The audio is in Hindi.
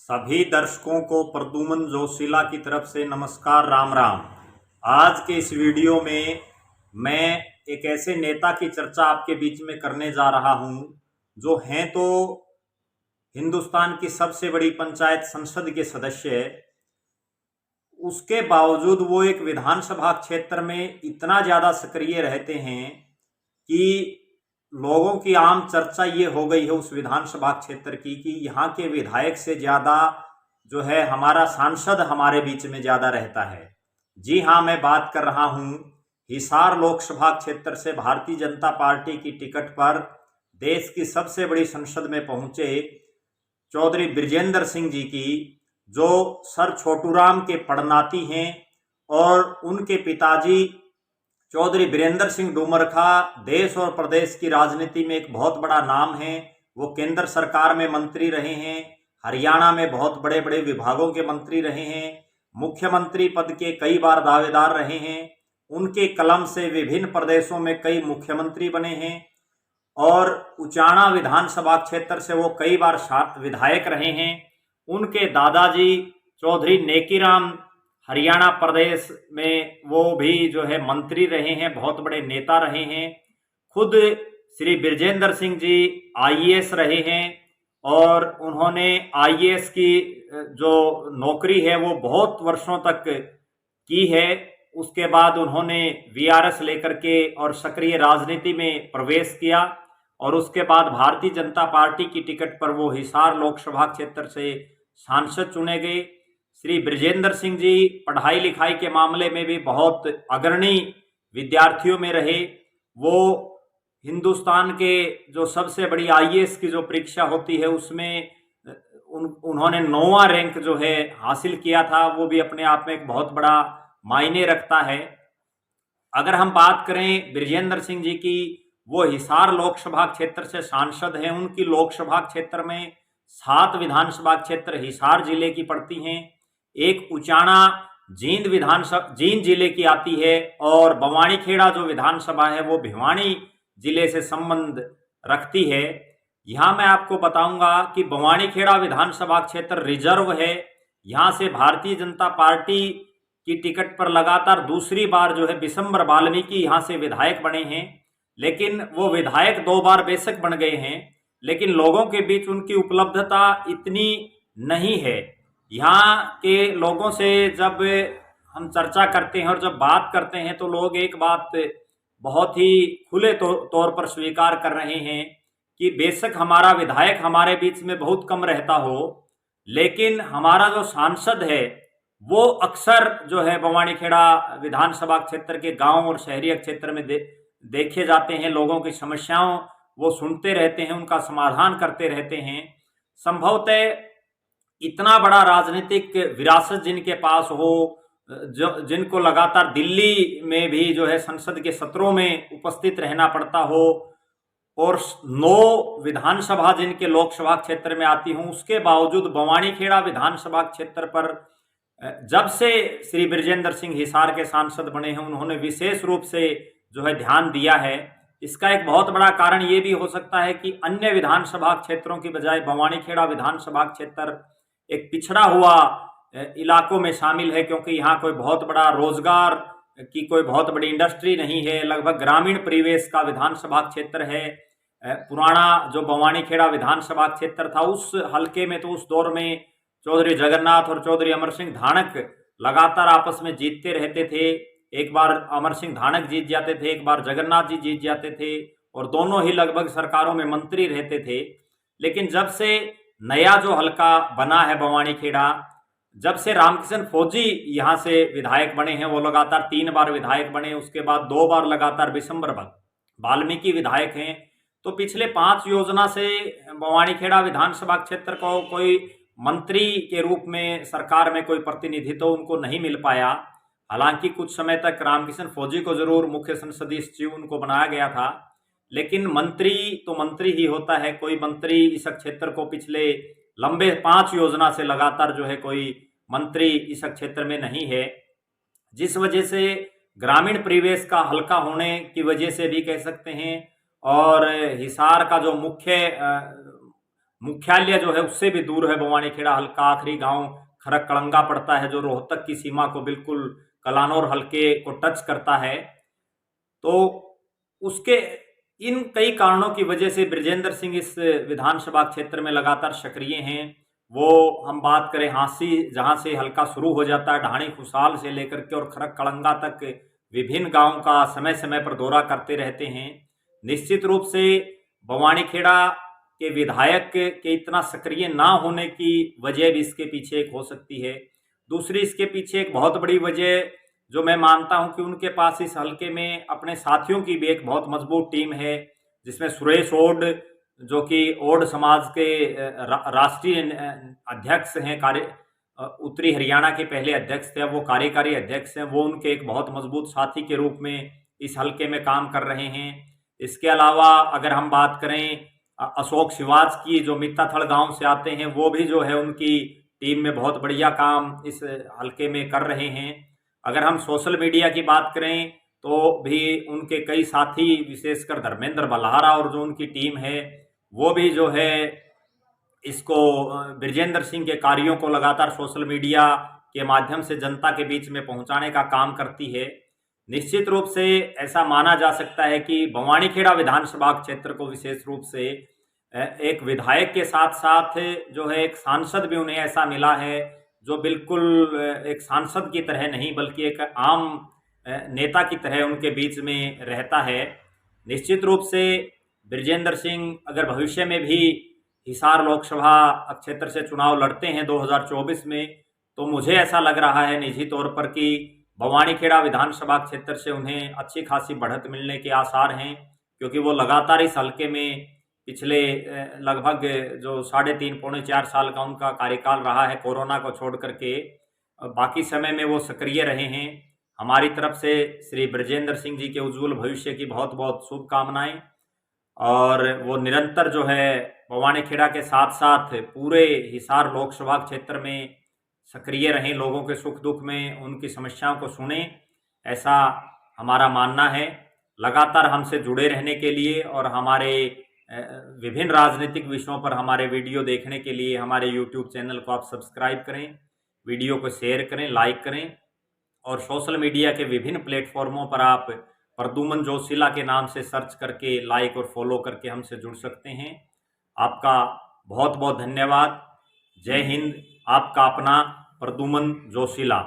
सभी दर्शकों को प्रद्युमन जोशीला की तरफ से नमस्कार, राम राम। आज के इस वीडियो में मैं एक ऐसे नेता की चर्चा आपके बीच में करने जा रहा हूं जो हैं तो हिंदुस्तान की सबसे बड़ी पंचायत संसद के सदस्य है। उसके बावजूद वो एक विधानसभा क्षेत्र में इतना ज़्यादा सक्रिय रहते हैं कि लोगों की आम चर्चा ये हो गई है उस विधानसभा क्षेत्र की कि यहाँ के विधायक से ज़्यादा जो है हमारा सांसद हमारे बीच में ज़्यादा रहता है। जी हाँ, मैं बात कर रहा हूँ हिसार लोकसभा क्षेत्र से भारतीय जनता पार्टी की टिकट पर देश की सबसे बड़ी संसद में पहुँचे चौधरी बृजेंद्र सिंह जी की, जो सर छोटूराम के पड़नाती हैं और उनके पिताजी चौधरी वीरेंद्र सिंह डूमरखा देश और प्रदेश की राजनीति में एक बहुत बड़ा नाम है। वो केंद्र सरकार में मंत्री रहे हैं, हरियाणा में बहुत बड़े बड़े विभागों के मंत्री रहे हैं, मुख्यमंत्री पद के कई बार दावेदार रहे हैं। उनके कलम से विभिन्न प्रदेशों में कई मुख्यमंत्री बने हैं और उचाना विधानसभा क्षेत्र से वो कई बार विधायक रहे हैं। उनके दादाजी चौधरी नेकीराम हरियाणा प्रदेश में वो भी जो है मंत्री रहे हैं, बहुत बड़े नेता रहे हैं। खुद श्री बृजेंद्र सिंह जी आईएएस रहे हैं और उन्होंने आईएएस की जो नौकरी है वो बहुत वर्षों तक की है। उसके बाद उन्होंने वीआरएस लेकर के और सक्रिय राजनीति में प्रवेश किया और उसके बाद भारतीय जनता पार्टी की टिकट पर वो हिसार लोकसभा क्षेत्र से सांसद चुने गए। श्री बृजेंद्र सिंह जी पढ़ाई लिखाई के मामले में भी बहुत अग्रणी विद्यार्थियों में रहे। वो हिंदुस्तान के जो सबसे बड़ी आईएएस की जो परीक्षा होती है उसमें उन्होंने 9वां रैंक जो है हासिल किया था, वो भी अपने आप में एक बहुत बड़ा मायने रखता है। अगर हम बात करें बृजेंद्र सिंह जी की, वो हिसार लोकसभा क्षेत्र से सांसद हैं। उनकी लोकसभा क्षेत्र में 7 विधानसभा क्षेत्र हिसार जिले की पड़ती हैं, एक उचाना जींद जिले की आती है और बवानीखेड़ा जो विधानसभा है वो भिवानी जिले से संबंध रखती है। यहाँ मैं आपको बताऊंगा कि बवानीखेड़ा विधानसभा क्षेत्र रिजर्व है। यहाँ से भारतीय जनता पार्टी की टिकट पर लगातार दूसरी बार जो है बिशंबर वाल्मीकि यहाँ से विधायक बने हैं, लेकिन वो विधायक 2 बार बेशक बन गए हैं, लेकिन लोगों के बीच उनकी उपलब्धता इतनी नहीं है। यहाँ के लोगों से जब हम चर्चा करते हैं और जब बात करते हैं तो लोग एक बात बहुत ही खुले तौर पर स्वीकार कर रहे हैं कि बेशक हमारा विधायक हमारे बीच में बहुत कम रहता हो, लेकिन हमारा जो सांसद है वो अक्सर जो है बवानीखेड़ा विधानसभा क्षेत्र के गांव और शहरी क्षेत्र में देखे जाते हैं। लोगों की समस्याओं वो सुनते रहते हैं, उनका समाधान करते रहते हैं। संभवतः इतना बड़ा राजनीतिक विरासत जिनके पास हो, जिनको लगातार दिल्ली में भी जो है संसद के सत्रों में उपस्थित रहना पड़ता हो और 9 विधानसभा जिनके लोकसभा क्षेत्र में आती हूँ, उसके बावजूद बवानीखेड़ा विधानसभा क्षेत्र पर जब से श्री बृजेंद्र सिंह हिसार के सांसद बने हैं उन्होंने विशेष रूप से जो है ध्यान दिया है। इसका एक बहुत बड़ा कारण ये भी हो सकता है कि अन्य विधानसभा क्षेत्रों की बजाय बवानीखेड़ा विधानसभा क्षेत्र एक पिछड़ा हुआ इलाकों में शामिल है, क्योंकि यहाँ कोई बहुत बड़ा रोजगार की कोई बहुत बड़ी इंडस्ट्री नहीं है। लगभग ग्रामीण परिवेश का विधानसभा क्षेत्र है। पुराना जो बवानीखेड़ा विधानसभा क्षेत्र था उस हलके में तो उस दौर में चौधरी जगन्नाथ और चौधरी अमर सिंह धानक लगातार आपस में जीतते रहते थे। एक बार अमर सिंह धानक जीत जाते थे, एक बार जगन्नाथ जी जीत जाते थे और दोनों ही लगभग सरकारों में मंत्री रहते थे। लेकिन जब से नया जो हलका बना है बवानीखेड़ा, जब से रामकिशन फौजी यहाँ से विधायक बने हैं, वो लगातार 3 बार विधायक बने, उसके बाद 2 बार लगातार बिशंबर वाल्मीकि विधायक हैं। तो पिछले 5 योजना से बवानीखेड़ा विधानसभा क्षेत्र को कोई मंत्री के रूप में सरकार में कोई प्रतिनिधित्व उनको नहीं मिल पाया। हालांकि कुछ समय तक रामकिशन फौजी को जरूर मुख्य संसदीय सचिव उनको बनाया गया था, लेकिन मंत्री तो मंत्री ही होता है। कोई मंत्री इस क्षेत्र को पिछले लंबे 5 योजना से लगातार जो है कोई मंत्री इस क्षेत्र में नहीं है, जिस वजह से ग्रामीण परिवेश का हल्का होने की वजह से भी कह सकते हैं। और हिसार का जो मुख्य मुख्यालय जो है उससे भी दूर है बवानीखेड़ा हल्का। आखिरी गांव खरक कलंगा पड़ता है जो रोहतक की सीमा को बिल्कुल कलानौर हल्के को टच करता है। तो उसके इन कई कारणों की वजह से बृजेंद्र सिंह इस विधानसभा क्षेत्र में लगातार सक्रिय हैं। वो हम बात करें हांसी जहां से हल्का शुरू हो जाता है, ढाणी खुशहाल से लेकर के और खरक कलंगा तक विभिन्न गांवों का समय समय पर दौरा करते रहते हैं। निश्चित रूप से बवानीखेड़ा के विधायक के इतना सक्रिय ना होने की वजह भी इसके पीछे एक हो सकती है। दूसरी इसके पीछे एक बहुत बड़ी वजह जो मैं मानता हूं कि उनके पास इस हल्के में अपने साथियों की भी एक बहुत मजबूत टीम है, जिसमें सुरेश ओड जो कि ओड समाज के राष्ट्रीय अध्यक्ष हैं, उत्तरी हरियाणा के पहले अध्यक्ष थे, वो कार्यकारी अध्यक्ष हैं। वो उनके एक बहुत मजबूत साथी के रूप में इस हल्के में काम कर रहे हैं। इसके अलावा अगर हम बात करें अशोक शिवाज की जो मित्ताथड़ गांव से आते हैं, वो भी जो है उनकी टीम में बहुत बढ़िया काम इस हल्के में कर रहे हैं। अगर हम सोशल मीडिया की बात करें तो भी उनके कई साथी विशेषकर धर्मेंद्र बल्हारा और जो उनकी टीम है वो भी जो है इसको बृजेंद्र सिंह के कार्यों को लगातार सोशल मीडिया के माध्यम से जनता के बीच में पहुंचाने का काम करती है। निश्चित रूप से ऐसा माना जा सकता है कि बवानीखेड़ा विधानसभा क्षेत्र को विशेष रूप से एक विधायक के साथ साथ जो है एक सांसद भी उन्हें ऐसा मिला है जो बिल्कुल एक सांसद की तरह नहीं बल्कि एक आम नेता की तरह उनके बीच में रहता है। निश्चित रूप से बृजेंद्र सिंह अगर भविष्य में भी हिसार लोकसभा क्षेत्र से चुनाव लड़ते हैं 2024 में, तो मुझे ऐसा लग रहा है निजी तौर पर कि बवानीखेड़ा विधानसभा क्षेत्र से उन्हें अच्छी खासी बढ़त मिलने के आसार हैं, क्योंकि वो लगातार इस हल्के में पिछले लगभग जो 3.5 पौने 4 साल का उनका कार्यकाल रहा है कोरोना को छोड़ करके, बाकी समय में वो सक्रिय रहे हैं। हमारी तरफ से श्री बृजेंद्र सिंह जी के उज्जवल भविष्य की बहुत बहुत शुभकामनाएं, और वो निरंतर जो है बवानीखेड़ा के साथ साथ पूरे हिसार लोकसभा क्षेत्र में सक्रिय रहें, लोगों के सुख दुख में उनकी समस्याओं को सुने, ऐसा हमारा मानना है। लगातार हमसे जुड़े रहने के लिए और हमारे विभिन्न राजनीतिक विषयों पर हमारे वीडियो देखने के लिए हमारे YouTube चैनल को आप सब्सक्राइब करें, वीडियो को शेयर करें, लाइक करें, और सोशल मीडिया के विभिन्न प्लेटफॉर्मों पर आप प्रद्युमन जोशीला के नाम से सर्च करके लाइक और फॉलो करके हमसे जुड़ सकते हैं। आपका बहुत बहुत धन्यवाद। जय हिंद। आपका अपना प्रद्युमन जोशीला।